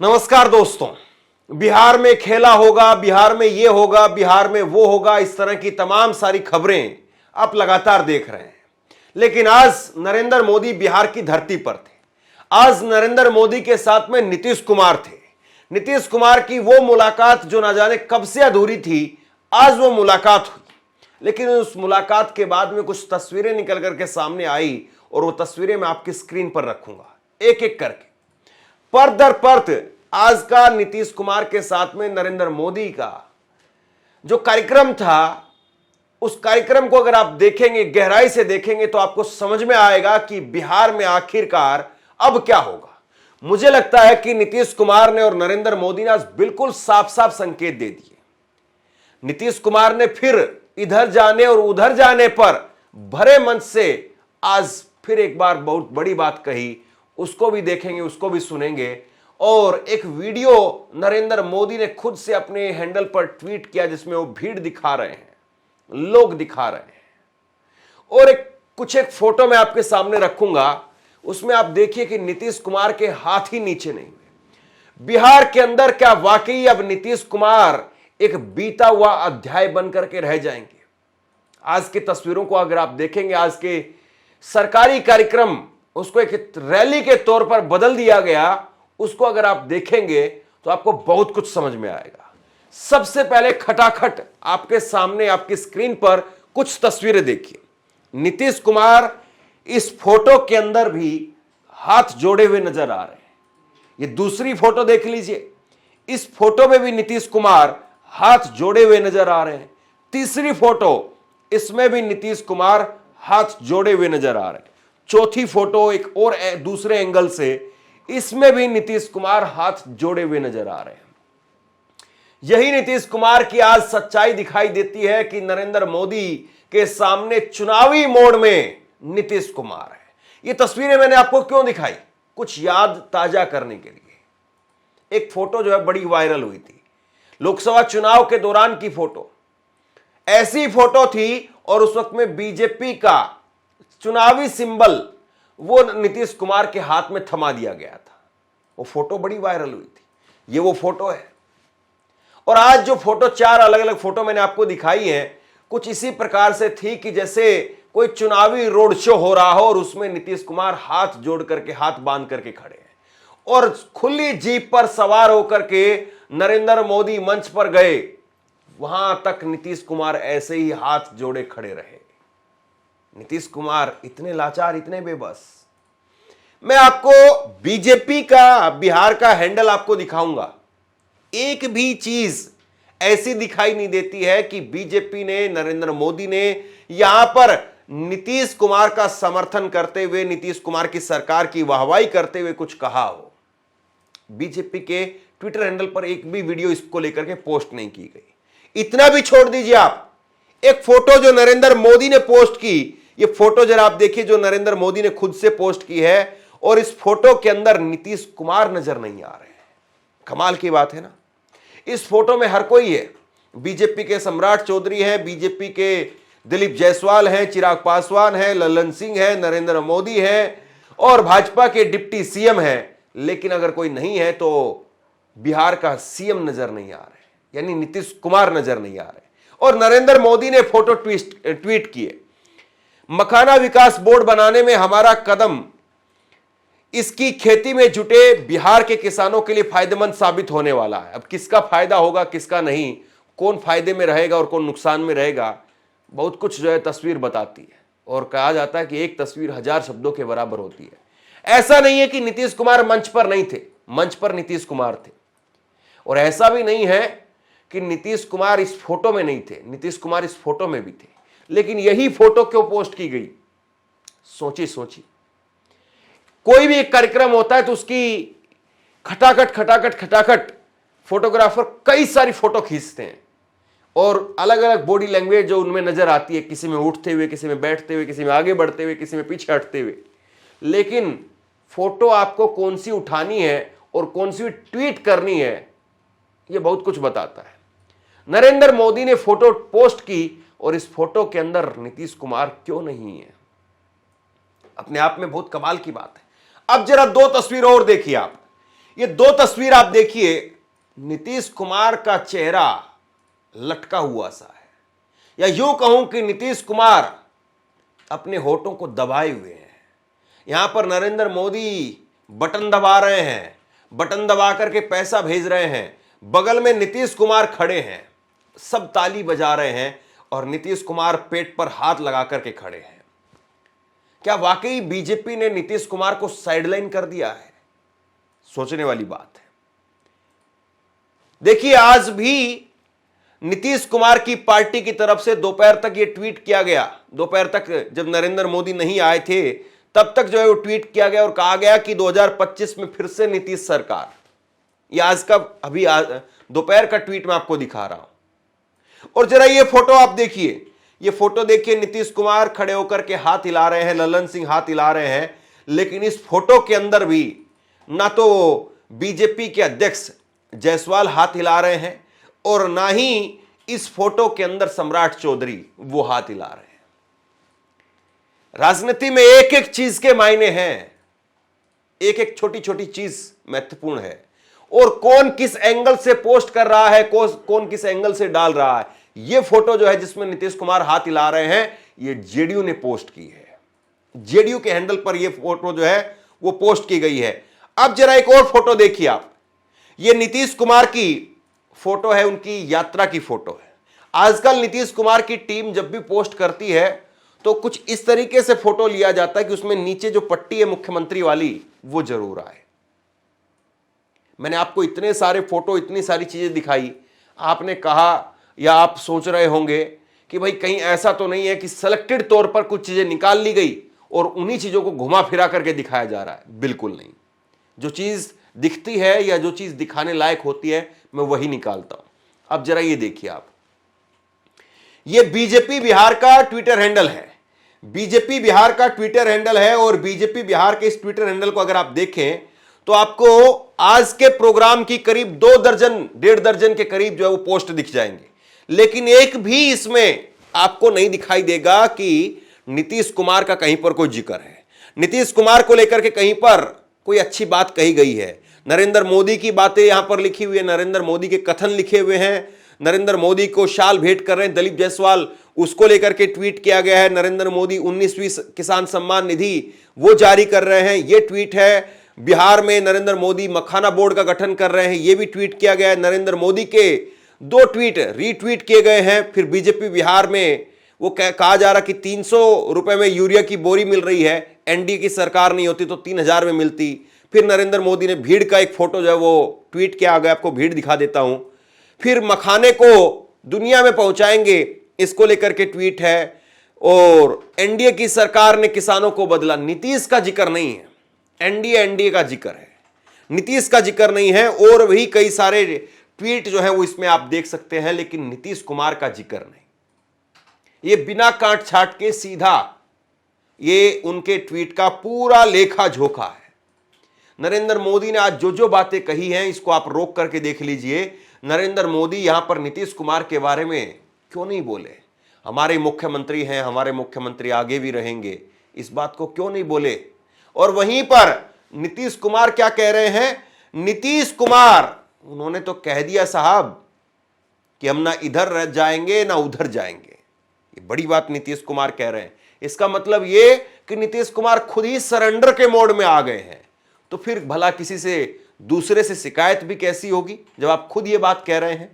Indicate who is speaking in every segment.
Speaker 1: नमस्कार दोस्तों। बिहार में खेला होगा, बिहार में ये होगा, बिहार में वो होगा, इस तरह की तमाम सारी खबरें आप लगातार देख रहे हैं। लेकिन आज नरेंद्र मोदी बिहार की धरती पर थे। आज नरेंद्र मोदी के साथ में नीतीश कुमार थे। नीतीश कुमार की वो मुलाकात जो ना जाने कब से अधूरी थी, आज वो मुलाकात हुई। लेकिन उस मुलाकात के बाद में कुछ तस्वीरें निकल करके सामने आई और वो तस्वीरें मैं आपकी स्क्रीन पर रखूंगा एक एक करके। पर दर परत आज का नीतीश कुमार के साथ में नरेंद्र मोदी का जो कार्यक्रम था, उस कार्यक्रम को अगर आप देखेंगे, गहराई से देखेंगे, तो आपको समझ में आएगा कि बिहार में आखिरकार अब क्या होगा। मुझे लगता है कि नीतीश कुमार ने और नरेंद्र मोदी ने आज बिल्कुल साफ साफ संकेत दे दिए। नीतीश कुमार ने फिर इधर जाने और उधर जाने पर भरे मंच से आज फिर एक बार बहुत बड़ी बात कही। उसको भी देखेंगे, उसको भी सुनेंगे। और एक वीडियो नरेंद्र मोदी ने खुद से अपने हैंडल पर ट्वीट किया जिसमें वो भीड़ दिखा रहे हैं, लोग दिखा रहे हैं। और कुछ एक फोटो मैं आपके सामने रखूंगा, उसमें आप देखिए कि नीतीश कुमार के हाथ ही नीचे नहीं हुए। बिहार के अंदर क्या वाकई अब नीतीश कुमार एक बीता हुआ अध्याय बनकर के रह जाएंगे? आज की तस्वीरों को अगर आप देखेंगे, आज के सरकारी कार्यक्रम, उसको एक रैली के तौर पर बदल दिया गया, उसको अगर आप देखेंगे तो आपको बहुत कुछ समझ में आएगा। सबसे पहले खटाखट आपके सामने आपकी स्क्रीन पर कुछ तस्वीरें देखिए। नीतीश कुमार इस फोटो के अंदर भी हाथ जोड़े हुए नजर आ रहे हैं। ये दूसरी फोटो देख लीजिए, इस फोटो में भी नीतीश कुमार हाथ जोड़े हुए नजर आ रहे हैं। तीसरी फोटो, इसमें भी नीतीश कुमार हाथ जोड़े हुए नजर आ रहे हैं। चौथी फोटो एक और दूसरे एंगल से, इसमें भी नीतीश कुमार हाथ जोड़े हुए नजर आ रहे हैं। यही नीतीश कुमार की आज सच्चाई दिखाई देती है कि नरेंद्र मोदी के सामने चुनावी मोड में नीतीश कुमार है। ये तस्वीरें मैंने आपको क्यों दिखाई? कुछ याद ताजा करने के लिए। एक फोटो जो है बड़ी वायरल हुई थी, लोकसभा चुनाव के दौरान की फोटो। ऐसी फोटो थी और उस वक्त में बीजेपी का चुनावी सिंबल वो नीतीश कुमार के हाथ में थमा दिया गया था। वो फोटो बड़ी वायरल हुई थी। ये वो फोटो है। और आज जो फोटो, चार अलग अलग फोटो मैंने आपको दिखाई है, कुछ इसी प्रकार से थी कि जैसे कोई चुनावी रोड शो हो रहा हो और उसमें नीतीश कुमार हाथ जोड़ करके, हाथ बांध करके खड़े हैं और खुली जीप पर सवार होकर के नरेंद्र मोदी मंच पर गए। वहां तक नीतीश कुमार ऐसे ही हाथ जोड़े खड़े रहे। नीतीश कुमार इतने लाचार, इतने बेबस। मैं आपको बीजेपी का बिहार का हैंडल आपको दिखाऊंगा। एक भी चीज ऐसी दिखाई नहीं देती है कि बीजेपी ने, नरेंद्र मोदी ने यहां पर नीतीश कुमार का समर्थन करते हुए, नीतीश कुमार की सरकार की वाहवाही करते हुए कुछ कहा हो। बीजेपी के ट्विटर हैंडल पर एक भी वीडियो इसको लेकर के पोस्ट नहीं की गई। इतना भी छोड़ दीजिए आप, एक फोटो जो नरेंद्र मोदी ने पोस्ट की, ये फोटो जरा आप देखिए जो नरेंद्र मोदी ने खुद से पोस्ट की है, और इस फोटो के अंदर नीतीश कुमार नजर नहीं आ रहे हैं। कमाल की बात है ना। इस फोटो में हर कोई है। बीजेपी के सम्राट चौधरी हैं, बीजेपी के दिलीप जायसवाल हैं, चिराग पासवान हैं, ललन सिंह है, नरेंद्र मोदी है और भाजपा के डिप्टी सीएम हैं। लेकिन अगर कोई नहीं है तो बिहार का सीएम नजर नहीं आ रहे, यानी नीतीश कुमार नजर नहीं आ रहे। और नरेंद्र मोदी ने फोटो ट्वीट किए, मखाना विकास बोर्ड बनाने में हमारा कदम इसकी खेती में जुटे बिहार के किसानों के लिए फायदेमंद साबित होने वाला है। अब किसका फायदा होगा, किसका नहीं, कौन फायदे में रहेगा और कौन नुकसान में रहेगा, बहुत कुछ जो है तस्वीर बताती है। और कहा जाता है कि एक तस्वीर 1000 शब्दों के बराबर होती है। ऐसा नहीं है कि नीतीश कुमार मंच पर नहीं थे, मंच पर नीतीश कुमार थे। और ऐसा भी नहीं है कि नीतीश कुमार इस फोटो में नहीं थे, नीतीश कुमार इस फोटो में भी थे। लेकिन यही फोटो क्यों पोस्ट की गई? सोचिए। कोई भी एक कार्यक्रम होता है तो उसकी खटाखट फोटोग्राफर कई सारी फोटो खींचते हैं और अलग अलग बॉडी लैंग्वेज जो उनमें नजर आती है, किसी में उठते हुए, किसी में बैठते हुए, किसी में आगे बढ़ते हुए, किसी में पीछे हटते हुए। लेकिन फोटो आपको कौन सी उठानी है और कौन सी ट्वीट करनी है, यह बहुत कुछ बताता है। नरेंद्र मोदी ने फोटो पोस्ट की और इस फोटो के अंदर नीतीश कुमार क्यों नहीं है? अपने आप में बहुत कमाल की बात है। अब जरा दो तस्वीरें और देखिए आप। ये दो तस्वीर आप देखिए, नीतीश कुमार का चेहरा लटका हुआ सा है, या यूं कहूं कि नीतीश कुमार अपने होठों को दबाए हुए हैं। यहां पर नरेंद्र मोदी बटन दबा रहे हैं, बटन दबा करके पैसा भेज रहे हैं, बगल में नीतीश कुमार खड़े हैं, सब ताली बजा रहे हैं और नीतीश कुमार पेट पर हाथ लगा करके खड़े हैं। क्या वाकई बीजेपी ने नीतीश कुमार को साइडलाइन कर दिया है? सोचने वाली बात है। देखिए, आज भी नीतीश कुमार की पार्टी की तरफ से दोपहर तक यह ट्वीट किया गया, दोपहर तक जब नरेंद्र मोदी नहीं आए थे तब तक जो है वो ट्वीट किया गया और कहा गया कि 2025 में फिर से नीतीश सरकार। ये आज का अभी दोपहर का ट्वीट मैं आपको दिखा रहा हूं। और जरा ये फोटो आप देखिए, ये फोटो देखिए, नीतीश कुमार खड़े होकर के हाथ हिला रहे हैं, ललन सिंह हाथ हिला रहे हैं, लेकिन इस फोटो के अंदर भी ना तो बीजेपी के अध्यक्ष जायसवाल हाथ हिला रहे हैं और ना ही इस फोटो के अंदर सम्राट चौधरी वो हाथ हिला रहे हैं। राजनीति में एक एक चीज के मायने हैं, एक एक छोटी छोटी चीज महत्वपूर्ण है, और कौन किस एंगल से पोस्ट कर रहा है, कौन किस एंगल से डाल रहा है। यह फोटो जो है जिसमें नीतीश कुमार हाथ हिला रहे हैं, यह जेडीयू ने पोस्ट की है, जेडीयू के हैंडल पर यह फोटो जो है वो पोस्ट की गई है। अब जरा एक और फोटो देखिए आप, यह नीतीश कुमार की फोटो है, उनकी यात्रा की फोटो है। आजकल नीतीश कुमार की टीम जब भी पोस्ट करती है तो कुछ इस तरीके से फोटो लिया जाता है कि उसमें नीचे जो पट्टी है मुख्यमंत्री वाली वो जरूर आए। मैंने आपको इतने सारे फोटो, इतनी सारी चीजें दिखाई, आपने कहा या आप सोच रहे होंगे कि भाई कहीं ऐसा तो नहीं है कि सिलेक्टेड तौर पर कुछ चीजें निकाल ली गई और उन्हीं चीजों को घुमा फिरा करके दिखाया जा रहा है। बिल्कुल नहीं, जो चीज दिखती है या जो चीज दिखाने लायक होती है मैं वही निकालता हूं। अब जरा ये देखिए आप, ये बीजेपी बिहार का ट्विटर हैंडल है, बीजेपी बिहार का ट्विटर हैंडल है, और बीजेपी बिहार के इस ट्विटर हैंडल को अगर आप देखें तो आपको आज के प्रोग्राम की करीब 2 दर्जन 1.5 दर्जन के करीब जो है वो पोस्ट दिख जाएंगे, लेकिन एक भी इसमें आपको नहीं दिखाई देगा कि नीतीश कुमार का कहीं पर कोई जिक्र है, नीतीश कुमार को लेकर के कहीं पर कोई अच्छी बात कही गई है। नरेंद्र मोदी की बातें यहां पर लिखी हुई है, नरेंद्र मोदी के कथन लिखे हुए हैं, नरेंद्र मोदी को शाल भेंट कर रहे हैं दिलीप जायसवाल, उसको लेकर के ट्वीट किया गया है। नरेंद्र मोदी 19वीं किसान सम्मान निधि वो जारी कर रहे हैं, ये ट्वीट है। बिहार में नरेंद्र मोदी मखाना बोर्ड का गठन कर रहे हैं, ये भी ट्वीट किया गया है। नरेंद्र मोदी के 2 ट्वीट रीट्वीट किए गए हैं। फिर बीजेपी बिहार में वो कहा जा रहा कि 300 रुपए में यूरिया की बोरी मिल रही है, एनडीए की सरकार नहीं होती तो 3000 में मिलती। फिर नरेंद्र मोदी ने भीड़ का एक फोटो जो है वो ट्वीट किया गया, आपको भीड़ दिखा देता हूं। फिर मखाने को दुनिया में पहुंचाएंगे, इसको लेकर के ट्वीट है। और एनडीए की सरकार ने किसानों को बदला, नीतीश का जिक्र नहीं है, एनडीए का जिक्र है, नीतीश का जिक्र नहीं है। और भी कई सारे ट्वीट जो है वो इसमें आप देख सकते हैं, लेकिन नीतीश कुमार का जिक्र नहीं। ये बिना काट छाट के सीधा ये उनके ट्वीट का पूरा लेखा जोखा है। नरेंद्र मोदी ने आज जो जो बातें कही हैं इसको आप रोक करके देख लीजिए। नरेंद्र मोदी यहां पर नीतीश कुमार के बारे में क्यों नहीं बोले? हमारे मुख्यमंत्री हैं, हमारे मुख्यमंत्री आगे भी रहेंगे, इस बात को क्यों नहीं बोले? और वहीं पर नीतीश कुमार क्या कह रहे हैं? नीतीश कुमार उन्होंने तो कह दिया साहब कि हम ना इधर रह जाएंगे ना उधर जाएंगे। ये बड़ी बात नीतीश कुमार कह रहे हैं। इसका मतलब ये कि नीतीश कुमार खुद ही सरेंडर के मोड में आ गए हैं। तो फिर भला किसी से दूसरे से शिकायत भी कैसी होगी जब आप खुद ये बात कह रहे हैं?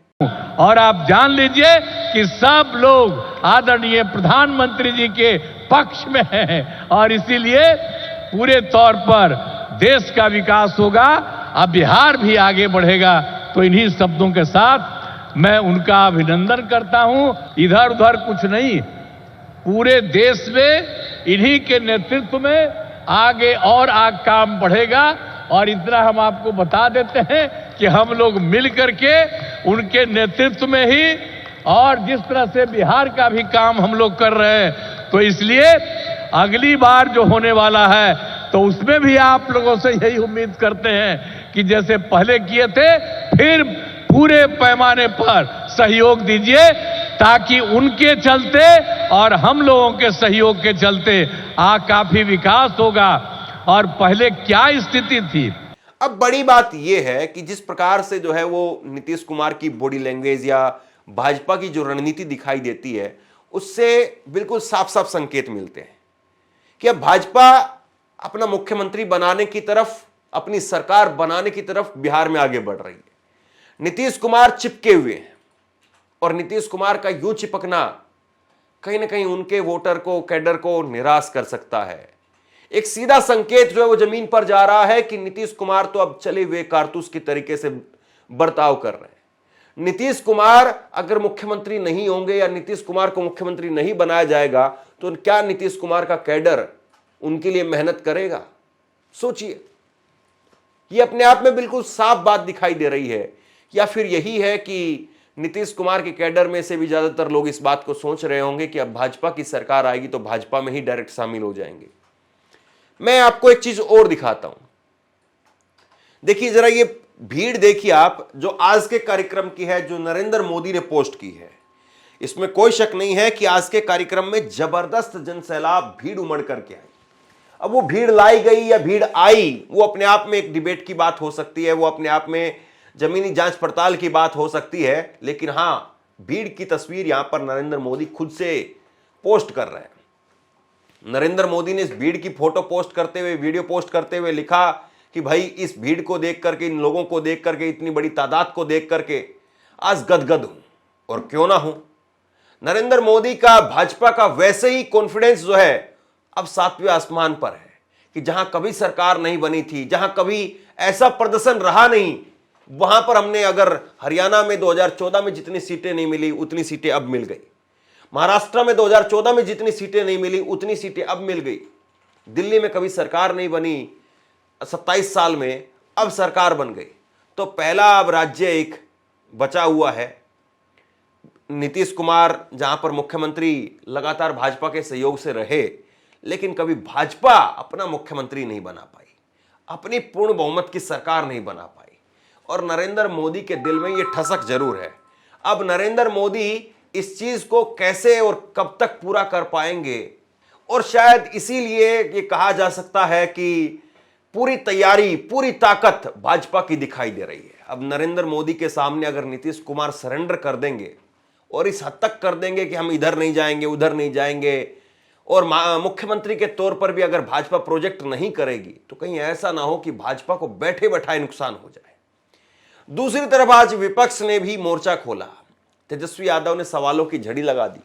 Speaker 2: और आप जान लीजिए कि सब लोग आदरणीय प्रधानमंत्री जी के पक्ष में हैं और इसीलिए पूरे तौर पर देश का विकास होगा, अब बिहार भी आगे बढ़ेगा। तो इन्हीं शब्दों के साथ मैं उनका अभिनंदन करता हूं। इधर उधर कुछ नहीं, पूरे देश में इन्हीं के नेतृत्व में आगे और काम बढ़ेगा। और इतना हम आपको बता देते हैं कि हम लोग मिल करके उनके नेतृत्व में ही और जिस तरह से बिहार का भी काम हम लोग कर रहे हैं, तो इसलिए अगली बार जो होने वाला है तो उसमें भी आप लोगों से यही उम्मीद करते हैं कि जैसे पहले किए थे फिर पूरे पैमाने पर सहयोग दीजिए, ताकि उनके चलते और हम लोगों के सहयोग के चलते काफी विकास होगा। और पहले क्या स्थिति थी?
Speaker 1: अब बड़ी बात यह है कि जिस प्रकार से जो है वो नीतीश कुमार की बॉडी लैंग्वेज या भाजपा की जो रणनीति दिखाई देती है, उससे बिल्कुल साफ साफ संकेत मिलते हैं कि अब भाजपा अपना मुख्यमंत्री बनाने की तरफ, अपनी सरकार बनाने की तरफ बिहार में आगे बढ़ रही है। नीतीश कुमार चिपके हुए हैं और नीतीश कुमार का यूं चिपकना कहीं ना कहीं उनके वोटर को, कैडर को निराश कर सकता है। एक सीधा संकेत जो है वो जमीन पर जा रहा है कि नीतीश कुमार तो अब चले हुए कारतूस की तरीके से बर्ताव कर रहे हैं। नीतीश कुमार अगर मुख्यमंत्री नहीं होंगे या नीतीश कुमार को मुख्यमंत्री नहीं बनाया जाएगा तो क्या नीतीश कुमार का कैडर उनके लिए मेहनत करेगा? सोचिए, ये अपने आप में बिल्कुल साफ बात दिखाई दे रही है। या फिर यही है कि नीतीश कुमार के कैडर में से भी ज्यादातर लोग इस बात को सोच रहे होंगे कि अब भाजपा की सरकार आएगी तो भाजपा में ही डायरेक्ट शामिल हो जाएंगे। मैं आपको एक चीज और दिखाता हूं, देखिए जरा ये भीड़ देखिए आप, जो आज के कार्यक्रम की है, जो नरेंद्र मोदी ने पोस्ट की है। इसमें कोई शक नहीं है कि आज के कार्यक्रम में जबरदस्त जनसैलाब, भीड़ उमड़ करके आई। अब वो भीड़ लाई गई या भीड़ आई, वो अपने आप में एक डिबेट की बात हो सकती है, वो अपने आप में जमीनी जांच पड़ताल की बात हो सकती है। लेकिन हां, भीड़ की तस्वीर यहां पर नरेंद्र मोदी खुद से पोस्ट कर रहे हैं। नरेंद्र मोदी ने इस भीड़ की फोटो पोस्ट करते हुए, वीडियो पोस्ट करते हुए लिखा कि भाई इस भीड़ को देख करके, इन लोगों को देख करके, इतनी बड़ी तादाद को देख करके आज गदगद हूं, और क्यों ना हूं। नरेंद्र मोदी का, भाजपा का वैसे ही कॉन्फिडेंस जो है अब 7वें आसमान पर है कि जहां कभी सरकार नहीं बनी थी, जहां कभी ऐसा प्रदर्शन रहा नहीं, वहां पर हमने, अगर हरियाणा में 2014 में जितनी सीटें नहीं मिली उतनी सीटें अब मिल गई, महाराष्ट्र में 2014 में जितनी सीटें नहीं मिली उतनी सीटें अब मिल गई, दिल्ली में कभी सरकार नहीं बनी 27 साल में, अब सरकार बन गई। तो पहला अब राज्य एक बचा हुआ है। नीतीश कुमार जहां पर मुख्यमंत्री लगातार भाजपा के सहयोग से रहे, लेकिन कभी भाजपा अपना मुख्यमंत्री नहीं बना पाई, अपनी पूर्ण बहुमत की सरकार नहीं बना पाई। और नरेंद्र मोदी के दिल में यह ठसक जरूर है। अब नरेंद्र मोदी इस चीज को कैसे और कब तक पूरा कर पाएंगे, और शायद इसीलिए ये कहा जा सकता है कि पूरी तैयारी, पूरी ताकत भाजपा की दिखाई दे रही है। अब नरेंद्र मोदी के सामने अगर नीतीश कुमार सरेंडर कर देंगे और इस हद तक कर देंगे कि हम इधर नहीं जाएंगे, उधर नहीं जाएंगे, और मुख्यमंत्री के तौर पर भी अगर भाजपा प्रोजेक्ट नहीं करेगी, तो कहीं ऐसा ना हो कि भाजपा को बैठे बैठाए नुकसान हो जाए। दूसरी तरफ आज विपक्ष ने भी मोर्चा खोला। तेजस्वी यादव ने सवालों की झड़ी लगा दी।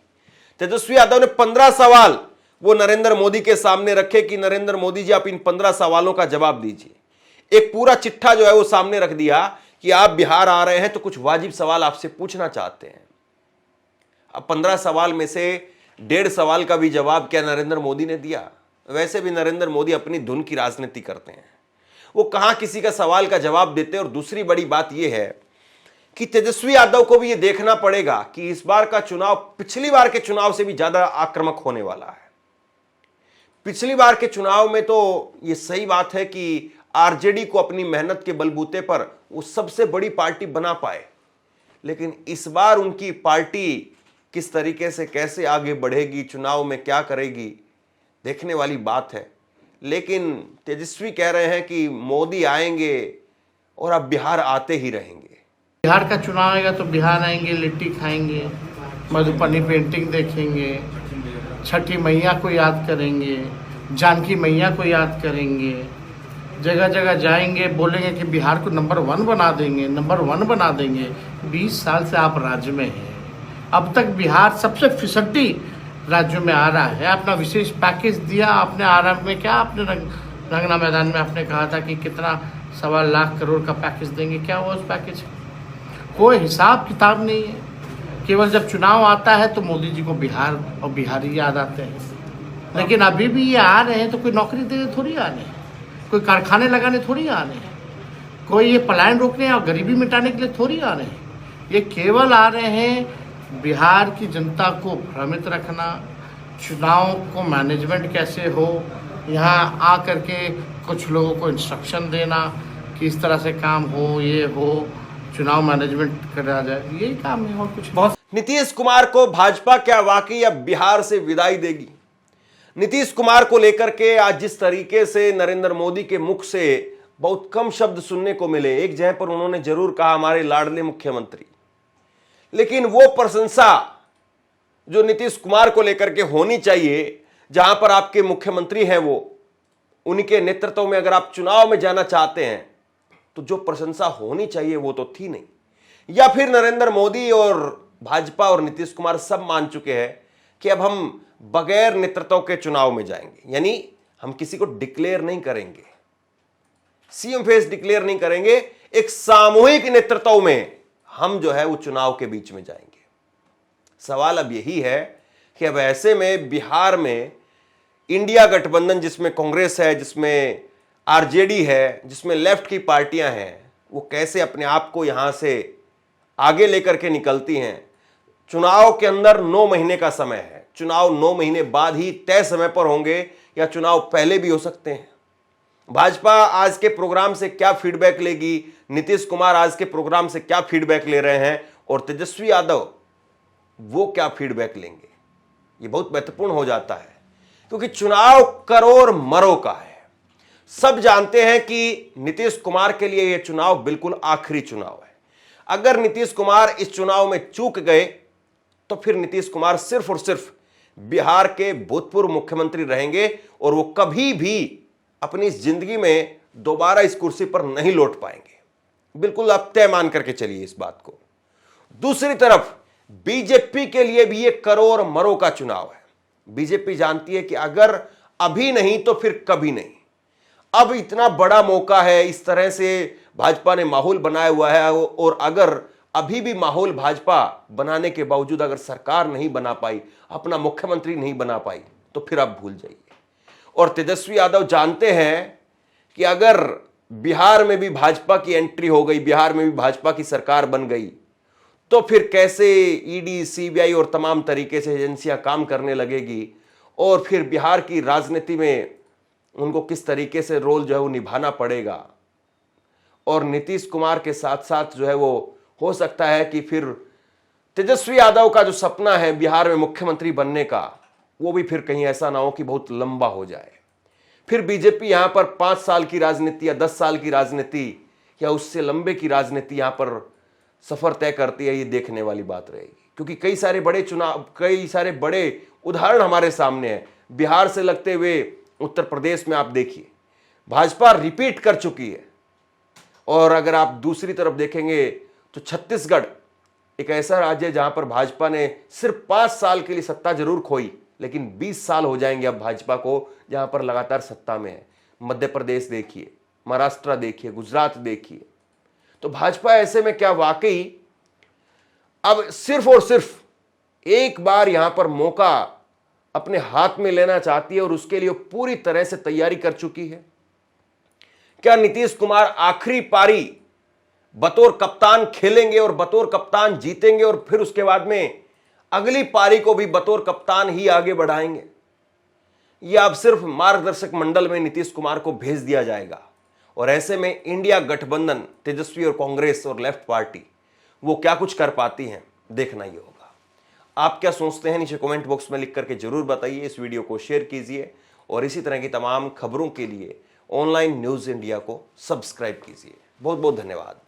Speaker 1: तेजस्वी यादव ने 15 सवाल वो नरेंद्र मोदी के सामने रखे कि नरेंद्र मोदी जी आप इन 15 सवालों का जवाब दीजिए। एक पूरा चिट्ठा जो है वो सामने रख दिया कि आप बिहार आ रहे हैं तो कुछ वाजिब सवाल आपसे पूछना चाहते हैं। अब 15 सवाल में से 1.5 सवाल का भी जवाब क्या नरेंद्र मोदी ने दिया? वैसे भी नरेंद्र मोदी अपनी धुन की राजनीति करते हैं, वो कहां किसी का सवाल का जवाब देते हैं। और दूसरी बड़ी बात यह है कि तेजस्वी यादव को भी यह देखना पड़ेगा कि इस बार का चुनाव पिछली बार के चुनाव से भी ज्यादा आक्रामक होने वाला है। पिछली बार के चुनाव में तो यह सही बात है कि आरजेडी को अपनी मेहनत के बलबूते पर वो सबसे बड़ी पार्टी बना पाए, लेकिन इस बार उनकी पार्टी किस तरीके से, कैसे आगे बढ़ेगी, चुनाव में क्या करेगी, देखने वाली बात है। लेकिन तेजस्वी कह रहे हैं कि मोदी आएंगे और अब बिहार आते ही रहेंगे।
Speaker 3: बिहार का चुनाव आएगा तो बिहार आएंगे, लिट्टी खाएंगे, मधुबनी पेंटिंग देखेंगे, छठी मैया को याद करेंगे, जानकी मैया को याद करेंगे, जगह जगह जाएंगे, बोलेंगे कि बिहार को नंबर 1 बना देंगे, नंबर 1 बना देंगे। 20 साल से आप राज्य में हैं, अब तक बिहार सबसे फिसड्डी राज्यों में आ रहा है। अपना विशेष पैकेज दिया आपने, आरंभ में क्या आपने रंगना मैदान में आपने कहा था कि कितना 1.25 लाख करोड़ का पैकेज देंगे, क्या हुआ उस पैकेज? कोई हिसाब किताब नहीं है। केवल जब चुनाव आता है तो मोदी जी को बिहार और बिहारी याद आते हैं। लेकिन अभी भी ये आ रहे हैं तो कोई नौकरी देने थोड़ी आ रहे हैं, कोई कारखाने लगाने थोड़ी आ रहे हैं, कोई ये पलायन रोकने और गरीबी मिटाने के लिए थोड़ी आ रहे हैं। ये केवल आ रहे हैं बिहार की जनता को भ्रमित रखना, चुनाव को मैनेजमेंट कैसे हो, यहाँ आ करके कुछ लोगों को इंस्ट्रक्शन देना कि इस तरह से काम हो, ये हो, चुनाव मैनेजमेंट करा जाए, यही काम है और कुछ बहुत।
Speaker 1: नीतीश कुमार को भाजपा क्या वाकई अब बिहार से विदाई देगी? नीतीश कुमार को लेकर के आज जिस तरीके से नरेंद्र मोदी के मुख से बहुत कम शब्द सुनने को मिले। एक जगह पर उन्होंने जरूर कहा हमारे लाडले मुख्यमंत्री, लेकिन वो प्रशंसा जो नीतीश कुमार को लेकर के होनी चाहिए, जहां पर आपके मुख्यमंत्री हैं, वो उनके नेतृत्व में अगर आप चुनाव में जाना चाहते हैं तो जो प्रशंसा होनी चाहिए वो तो थी नहीं। या फिर नरेंद्र मोदी और भाजपा और नीतीश कुमार सब मान चुके हैं कि अब हम बगैर नेतृत्व के चुनाव में जाएंगे, यानी हम किसी को डिक्लेयर नहीं करेंगे, सीएम फेस डिक्लेयर नहीं करेंगे, एक सामूहिक नेतृत्व में हम जो है वो चुनाव के बीच में जाएंगे। सवाल अब यही है कि अब ऐसे में बिहार में इंडिया गठबंधन, जिसमें कांग्रेस है, जिसमें आरजेडी है, जिसमें लेफ्ट की पार्टियां हैं, वो कैसे अपने आप को यहां से आगे लेकर के निकलती हैं। चुनाव के अंदर 9 महीने का समय है, चुनाव 9 महीने बाद ही तय समय पर होंगे या चुनाव पहले भी हो सकते हैं। भाजपा आज के प्रोग्राम से क्या फीडबैक लेगी, नीतीश कुमार आज के प्रोग्राम से क्या फीडबैक ले रहे हैं, और तेजस्वी यादव वो क्या फीडबैक लेंगे, ये बहुत महत्वपूर्ण हो जाता है। क्योंकि चुनाव करो और मरो का है। सब जानते हैं कि नीतीश कुमार के लिए यह चुनाव बिल्कुल आखिरी चुनाव है। अगर नीतीश कुमार इस चुनाव में चूक गए तो फिर नीतीश कुमार सिर्फ और सिर्फ बिहार के भूतपूर्व मुख्यमंत्री रहेंगे और वो कभी भी अपनी जिंदगी में दोबारा इस कुर्सी पर नहीं लौट पाएंगे। बिल्कुल आप तय मान करके चलिए इस बात को। दूसरी तरफ बीजेपी के लिए भी ये करो और मरो का चुनाव है। बीजेपी जानती है कि अगर अभी नहीं तो फिर कभी नहीं। अब इतना बड़ा मौका है, इस तरह से भाजपा ने माहौल बनाया हुआ है, और अगर अभी भी माहौल भाजपा बनाने के बावजूद अगर सरकार नहीं बना पाई, अपना मुख्यमंत्री नहीं बना पाई, तो फिर आप भूल जाइए। और तेजस्वी यादव जानते हैं कि अगर बिहार में भी भाजपा की एंट्री हो गई, बिहार में भी भाजपा की सरकार बन गई, तो फिर कैसे ईडी, सीबीआई और तमाम तरीके से एजेंसियां काम करने लगेगी, और फिर बिहार की राजनीति में उनको किस तरीके से रोल जो है वो निभाना पड़ेगा। और नीतीश कुमार के साथ साथ जो है वो हो सकता है कि फिर तेजस्वी यादव का जो सपना है बिहार में मुख्यमंत्री बनने का, वो भी फिर कहीं ऐसा ना हो कि बहुत लंबा हो जाए। फिर बीजेपी यहां पर 5 साल की राजनीति या 10 साल की राजनीति या उससे लंबे की राजनीति यहां पर सफर तय करती है, ये देखने वाली बात रहेगी। क्योंकि कई सारे बड़े उदाहरण हमारे सामने हैं। बिहार से लगते हुए उत्तर प्रदेश में आप देखिए, भाजपा रिपीट कर चुकी है। और अगर आप दूसरी तरफ देखेंगे तो छत्तीसगढ़ एक ऐसा राज्य है जहां पर भाजपा ने सिर्फ 5 साल के लिए सत्ता जरूर खोई, लेकिन 20 साल हो जाएंगे अब भाजपा को जहां पर लगातार सत्ता में है। मध्य प्रदेश देखिए, महाराष्ट्र देखिए, गुजरात देखिए। तो भाजपा ऐसे में क्या वाकई अब सिर्फ और सिर्फ एक बार यहां पर मौका अपने हाथ में लेना चाहती है और उसके लिए पूरी तरह से तैयारी कर चुकी है। क्या नीतीश कुमार आखिरी पारी बतौर कप्तान खेलेंगे और बतौर कप्तान जीतेंगे और फिर उसके बाद में अगली पारी को भी बतौर कप्तान ही आगे बढ़ाएंगे, या अब सिर्फ मार्गदर्शक मंडल में नीतीश कुमार को भेज दिया जाएगा? और ऐसे में इंडिया गठबंधन, तेजस्वी और कांग्रेस और लेफ्ट पार्टी, वो क्या कुछ कर पाती हैं, देखना ही होगा। आप क्या सोचते हैं नीचे कमेंट बॉक्स में लिख करके जरूर बताइए। इस वीडियो को शेयर कीजिए और इसी तरह की तमाम खबरों के लिए ऑनलाइन न्यूज़ इंडिया को सब्सक्राइब कीजिए। बहुत बहुत धन्यवाद।